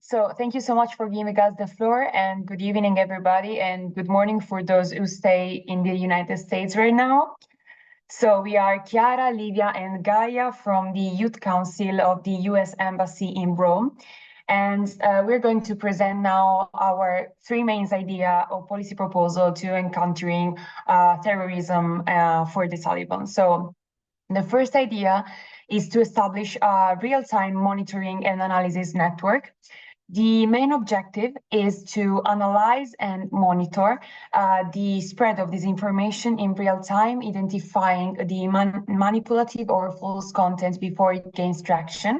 So thank you so much for giving us the floor, and good evening, everybody, and good morning for those who stay in the United States right now. So we are Chiara, Livia, and Gaia from the Youth Council of the US Embassy in Rome. And we're going to present now our three main idea of policy proposal to encountering terrorism for the Taliban. So the first idea is to establish a real-time monitoring and analysis network. The main objective is to analyze and monitor the spread of disinformation in real time, identifying the manipulative or false content before it gains traction.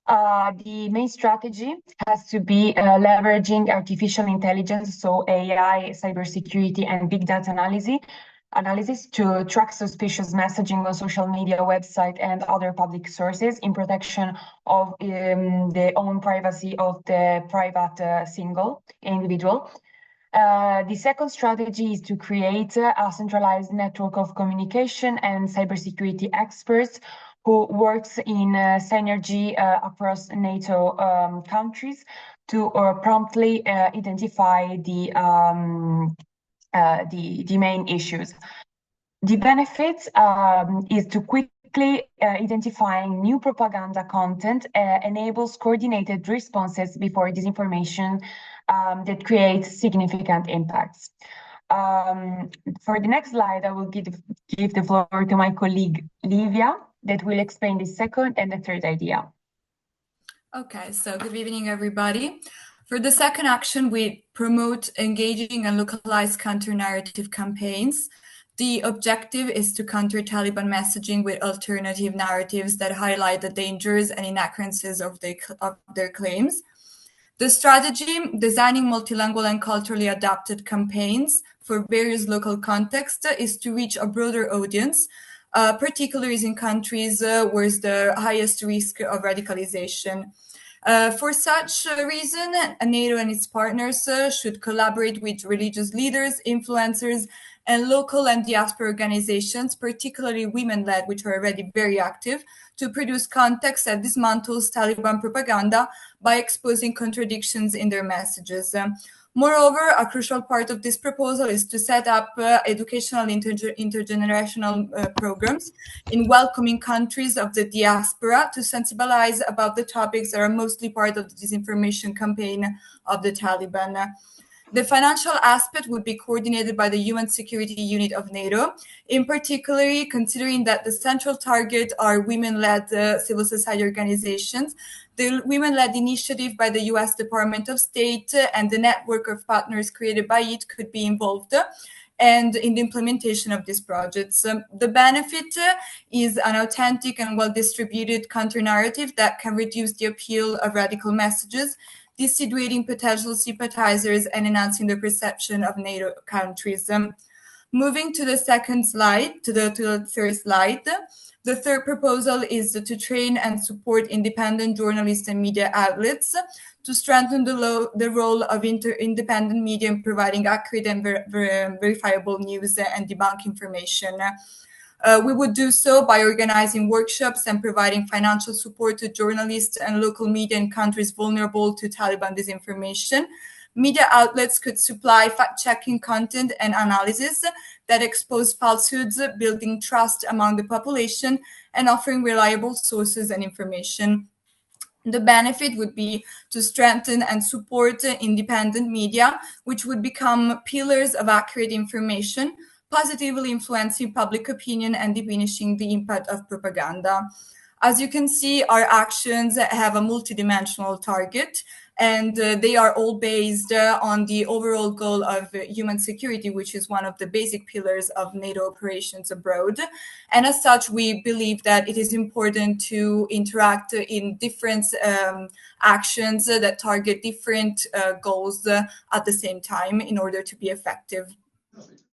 The main strategy has to be leveraging artificial intelligence, so AI, cybersecurity, and big data analysis to track suspicious messaging on social media, website, and other public sources in protection of the own privacy of the private single individual. The second strategy is to create a centralized network of communication and cybersecurity experts who works in synergy across NATO countries to promptly identify the main issues. The benefits is to quickly identifying new propaganda content enables coordinated responses before disinformation that creates significant impacts. For the next slide, I will give the floor to my colleague Livia that will explain the second and the third idea. Okay, so good evening, everybody. For the second action, we promote engaging and localized counter-narrative campaigns. The objective is to counter Taliban messaging with alternative narratives that highlight the dangers and inaccuracies of their claims. The strategy, designing multilingual and culturally adapted campaigns for various local contexts, is to reach a broader audience, particularly in countries where there's the highest risk of radicalization. For such a reason, NATO and its partners should collaborate with religious leaders, influencers, and local and diaspora organizations, particularly women-led, which are already very active, to produce context that dismantles Taliban propaganda by exposing contradictions in their messages. Moreover, a crucial part of this proposal is to set up educational intergenerational programs in welcoming countries of the diaspora to sensibilize about the topics that are mostly part of the disinformation campaign of the Taliban. The financial aspect would be coordinated by the UN Security Unit of NATO, in particular considering that the central target are women-led civil society organizations. The women-led initiative by the US Department of State and the network of partners created by it could be involved and in the implementation of these projects. The benefit is an authentic and well-distributed counter-narrative that can reduce the appeal of radical messages, dissuading potential sympathizers and enhancing the perception of NATO countries. Moving to the second slide, to the third slide, the third proposal is to train and support independent journalists and media outlets to strengthen the role of independent media in providing accurate and verifiable news and debunk information. We would do so by organizing workshops and providing financial support to journalists and local media in countries vulnerable to Taliban disinformation. Media outlets could supply fact-checking content and analysis that expose falsehoods, building trust among the population and offering reliable sources and information. The benefit would be to strengthen and support independent media, which would become pillars of accurate information, positively influencing public opinion and diminishing the impact of propaganda. As you can see, our actions have a multidimensional target, and they are all based on the overall goal of human security, which is one of the basic pillars of NATO operations abroad. And as such, we believe that it is important to interact in different actions that target different goals at the same time in order to be effective.